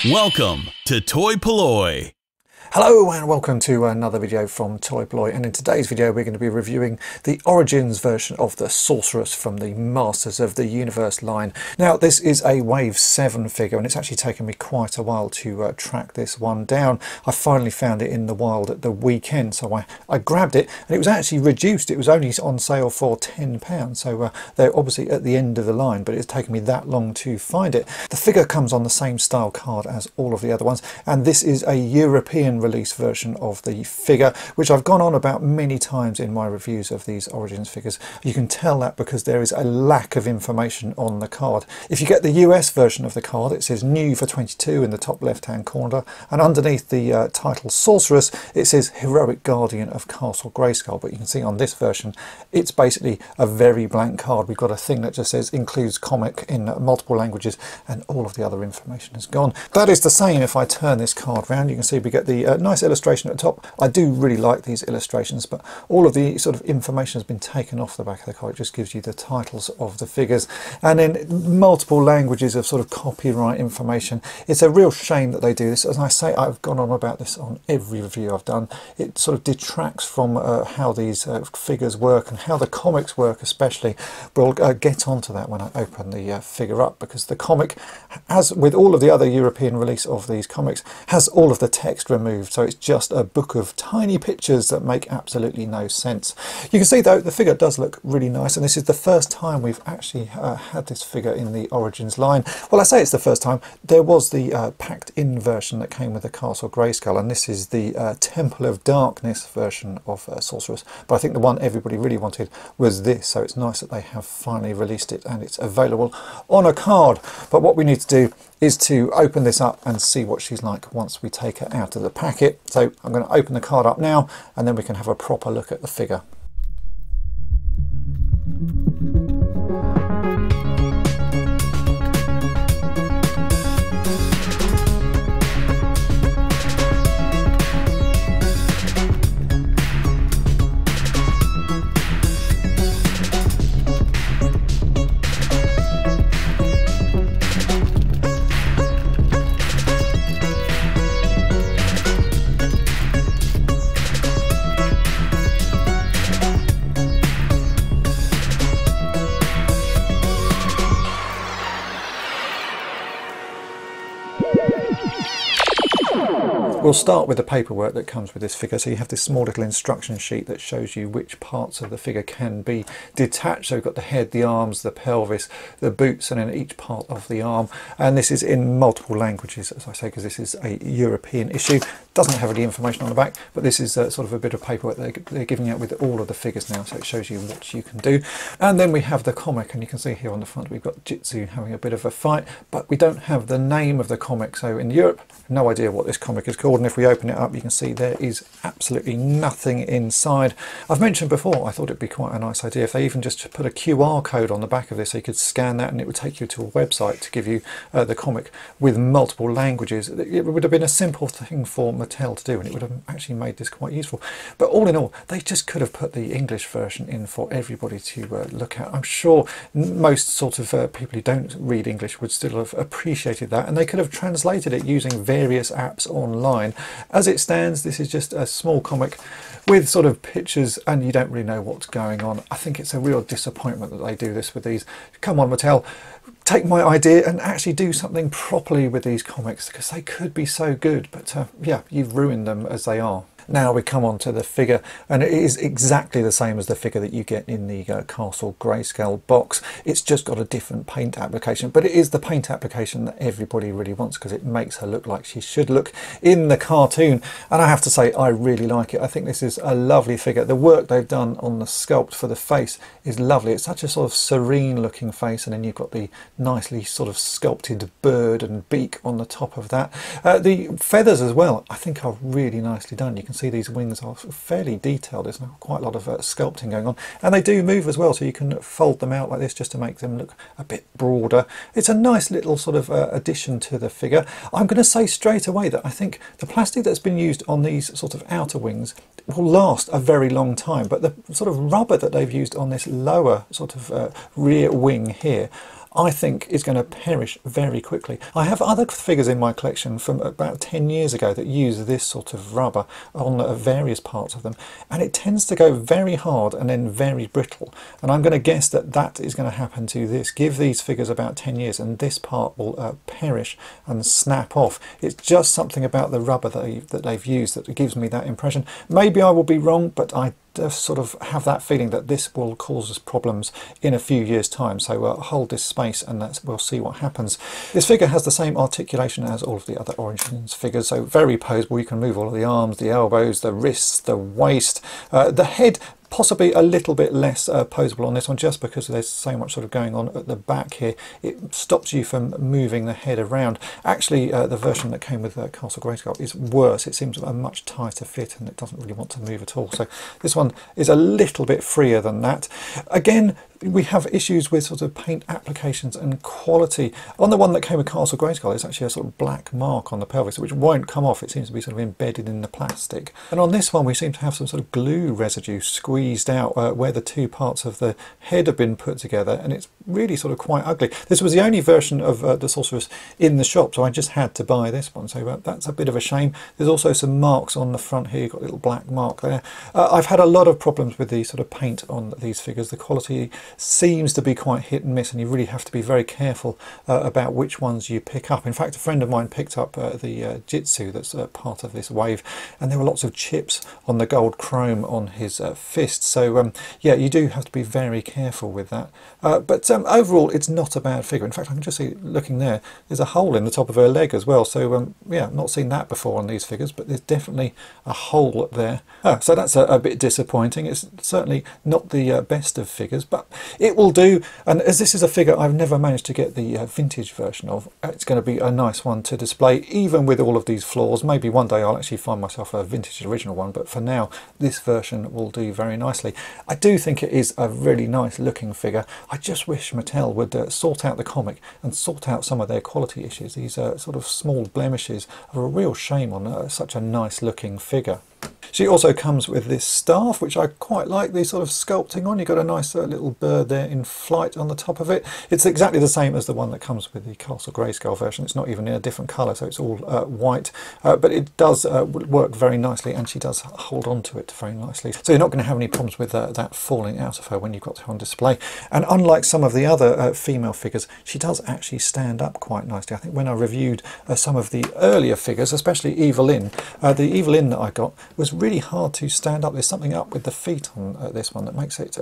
Welcome to toy-polloi. Hello and welcome to another video from toy-polloi, and in today's video we're going to be reviewing the Origins version of the Sorceress from the Masters of the Universe line. Now this is a Wave 7 figure and it's actually taken me quite a while to track this one down. I finally found it in the wild at the weekend, so I grabbed it and it was actually reduced. It was only on sale for £10, so they're obviously at the end of the line, but it's taken me that long to find it. The figure comes on the same style card as all of the other ones, and this is a European release version of the figure, which I've gone on about many times in my reviews of these Origins figures. You can tell that because there is a lack of information on the card. If you get the US version of the card, it says new for 22 in the top left hand corner, and underneath the title Sorceress it says Heroic Guardian of Castle Grayskull. But you can see on this version it's basically a very blank card. We've got a thing that just says includes comic in multiple languages, and all of the other information is gone. That is the same if I turn this card round. You can see we get the nice illustration at the top. I do really like these illustrations, but all of the sort of information has been taken off the back of the card. It just gives you the titles of the figures, and then multiple languages of sort of copyright information. It's a real shame that they do this. As I say, I've gone on about this on every review I've done. It sort of detracts from how these figures work and how the comics work especially. We'll get onto that when I open the figure up, because the comic, as with all of the other European release of these comics, has all of the text removed, so it's just a book of tiny pictures that make absolutely no sense. You can see though the figure does look really nice, and this is the first time we've actually had this figure in the Origins line. Well, I say it's the first time. There was the packed in version that came with the Castle Grayskull, and this is the Temple of Darkness version of Sorceress, but I think the one everybody really wanted was this, so it's nice that they have finally released it and it's available on a card. But what we need to do is to open this up and see what she's like once we take her out of the packet. So I'm going to open the card up now, and then we can have a proper look at the figure. We'll start with the paperwork that comes with this figure. So you have this small little instruction sheet that shows you which parts of the figure can be detached. So we've got the head, the arms, the pelvis, the boots, and then each part of the arm. And this is in multiple languages, as I say, because this is a European issue. Doesn't have any information on the back, but this is sort of a bit of paperwork they're giving out with all of the figures now, so it shows you what you can do. And then we have the comic, and you can see here on the front we've got Jitsu having a bit of a fight, but we don't have the name of the comic. So in Europe, no idea what this comic is called, and if we open it up you can see there is absolutely nothing inside. I've mentioned before I thought it'd be quite a nice idea if they even just put a QR code on the back of this, so you could scan that and it would take you to a website to give you the comic with multiple languages. It would have been a simple thing for Mattel to do, and it would have actually made this quite useful. But all in all, they just could have put the English version in for everybody to look at. I'm sure most sort of people who don't read English would still have appreciated that, and they could have translated it using various apps online. As it stands, this is just a small comic with sort of pictures, and you don't really know what's going on. I think it's a real disappointment that they do this with these. Come on, Mattel, take my idea and actually do something properly with these comics, because they could be so good, but yeah, you've ruined them as they are. Now we come on to the figure, and it is exactly the same as the figure that you get in the Castle Grayskull box. It's just got a different paint application, but it is the paint application that everybody really wants, because it makes her look like she should look in the cartoon. And I have to say, I really like it. I think this is a lovely figure. The work they've done on the sculpt for the face is lovely. It's such a sort of serene looking face, and then you've got the nicely sort of sculpted bird and beak on the top of that. The feathers as well, I think, are really nicely done. You can see these wings are fairly detailed. There's quite a lot of sculpting going on, and they do move as well, so you can fold them out like this just to make them look a bit broader. It's a nice little sort of addition to the figure. I'm going to say straight away that I think the plastic that's been used on these sort of outer wings will last a very long time, but the sort of rubber that they've used on this lower sort of rear wing here, I think is going to perish very quickly. I have other figures in my collection from about 10 years ago that use this sort of rubber on various parts of them, and it tends to go very hard and then very brittle, and I'm going to guess that that is going to happen to this. Give these figures about 10 years and this part will perish and snap off. It's just something about the rubber that they've used that gives me that impression. Maybe I will be wrong, but I sort of have that feeling that this will cause us problems in a few years time. So hold this space and we'll see what happens. This figure has the same articulation as all of the other Origins figures, so very poseable. You can move all of the arms, the elbows, the wrists, the waist, the head. Possibly a little bit less poseable on this one, just because there's so much sort of going on at the back here. It stops you from moving the head around. Actually, the version that came with Castle Grayskull is worse. It seems a much tighter fit and it doesn't really want to move at all. So this one is a little bit freer than that. Again, we have issues with sort of paint applications and quality. On the one that came with Castle Grayskull, there's actually a sort of black mark on the pelvis which won't come off. It seems to be sort of embedded in the plastic. And on this one we seem to have some sort of glue residue squeezed out where the two parts of the head have been put together, and it's really sort of quite ugly. This was the only version of the Sorceress in the shop, so I just had to buy this one, so that's a bit of a shame. There's also some marks on the front here. You've got a little black mark there. I've had a lot of problems with the sort of paint on these figures. The quality seems to be quite hit and miss, and you really have to be very careful about which ones you pick up. In fact, a friend of mine picked up the Jitsu that's part of this wave, and there were lots of chips on the gold chrome on his fist. So yeah, you do have to be very careful with that. But overall, it's not a bad figure. In fact, I can just see, looking there, there's a hole in the top of her leg as well. So yeah, I've not seen that before on these figures, but there's definitely a hole there. So that's a bit disappointing. It's certainly not the best of figures, but it will do. And as this is a figure I've never managed to get the vintage version of, it's going to be a nice one to display, even with all of these flaws. Maybe one day I'll actually find myself a vintage original one, but for now, this version will do very nicely. I do think it is a really nice looking figure. I just wish Mattel would sort out the comic and sort out some of their quality issues. These sort of small blemishes are a real shame on such a nice looking figure. She also comes with this staff, which I quite like, the sort of sculpting on. You've got a nice little bird there in flight on the top of it. It's exactly the same as the one that comes with the Castle Grayskull version. It's not even in a different colour, so it's all white. But it does work very nicely, and she does hold on to it very nicely. So you're not going to have any problems with that falling out of her when you've got her on display. And unlike some of the other female figures, she does actually stand up quite nicely. I think when I reviewed some of the earlier figures, especially Evelyn, the Evelyn that I got was really hard to stand up. There's something up with the feet on this one that makes it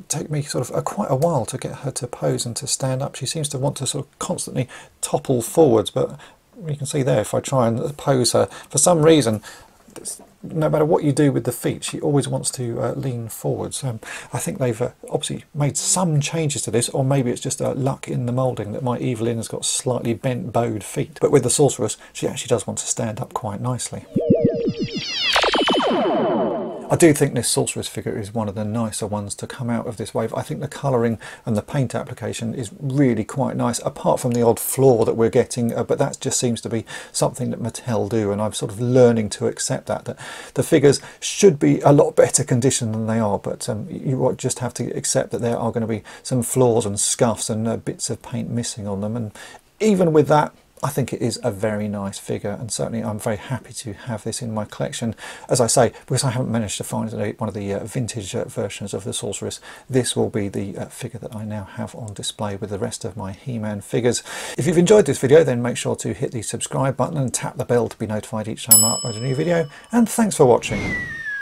take me sort of quite a while to get her to pose and to stand up. She seems to want to sort of constantly topple forwards, but you can see there, if I try and pose her, for some reason, no matter what you do with the feet, she always wants to lean forwards. I think they've obviously made some changes to this, or maybe it's just luck in the moulding that my Evelyn has got slightly bent, bowed feet. But with the Sorceress, she actually does want to stand up quite nicely. I do think this Sorceress figure is one of the nicer ones to come out of this wave. I think the colouring and the paint application is really quite nice, apart from the odd flaw that we're getting, but that just seems to be something that Mattel do, and I'm sort of learning to accept that the figures should be a lot better condition than they are, but you just have to accept that there are going to be some flaws and scuffs and bits of paint missing on them, and even with that, I think it is a very nice figure, and certainly I'm very happy to have this in my collection. As I say, because I haven't managed to find one of the vintage versions of the Sorceress, this will be the figure that I now have on display with the rest of my He-Man figures. If you've enjoyed this video, then make sure to hit the subscribe button and tap the bell to be notified each time I upload a new video, and thanks for watching.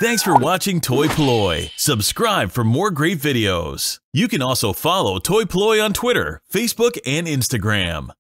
Thanks for watching toy-polloi. Subscribe for more great videos. You can also follow toy-polloi on Twitter, Facebook, and Instagram.